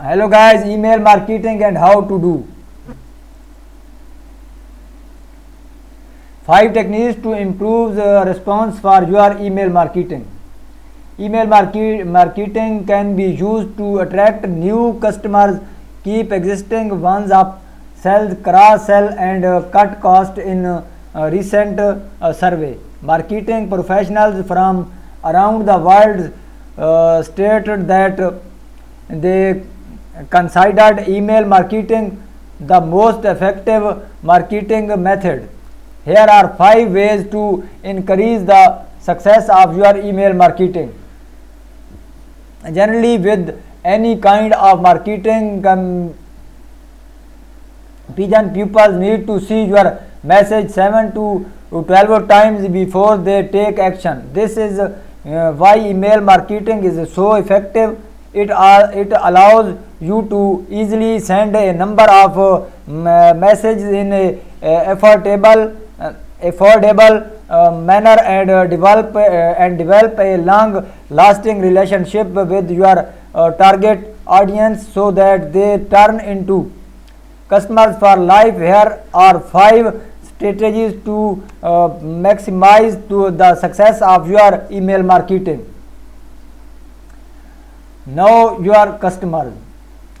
Hello guys, email marketing and how to do. 5 techniques to improve the response for your email marketing. Email marketing can be used to attract new customers, keep existing ones up, sell, cross-sell and cut cost in a recent survey. Marketing professionals from around the world stated that they considered email marketing the most effective marketing method. Here are 5 ways to increase the success of your email marketing. Generally, with any kind of marketing, people need to see your message 7 to 12 times before they take action. This is why email marketing is so effective. It allows you to easily send a number of messages in a affordable manner and develop a long lasting relationship with your target audience so that they turn into customers for life. Here are 5 strategies to maximize the success of your email marketing. Know your customers.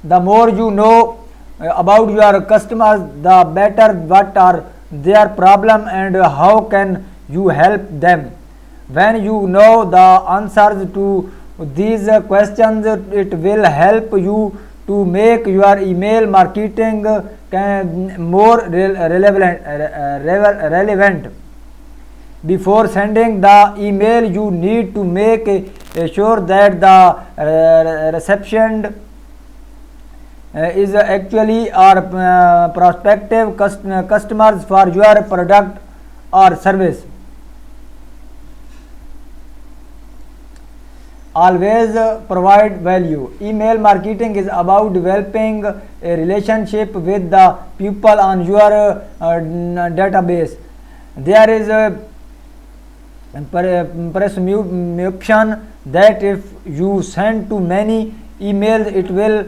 The more you know about your customers, the better what are their problem and how can you help them. When you know the answers to these questions, it will help you to make your email marketing more relevant. Before sending the email, you need to make sure that the recipient is actually or prospective customers for your product or service. Always provide value. Email marketing is about developing a relationship with the people on your database. There is a presumption that if you send too many emails, it will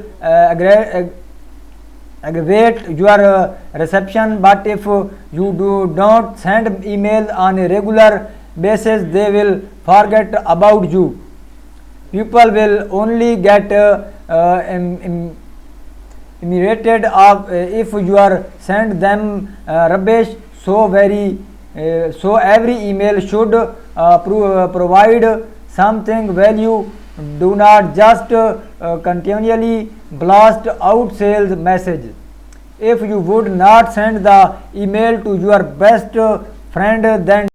aggravate your reception, but if you don't send emails on a regular basis, they will forget about you. People will only get irritated if you are send them rubbish. So every email should provide something value. Do not just continually blast out sales message. If you would not send the email to your best friend, then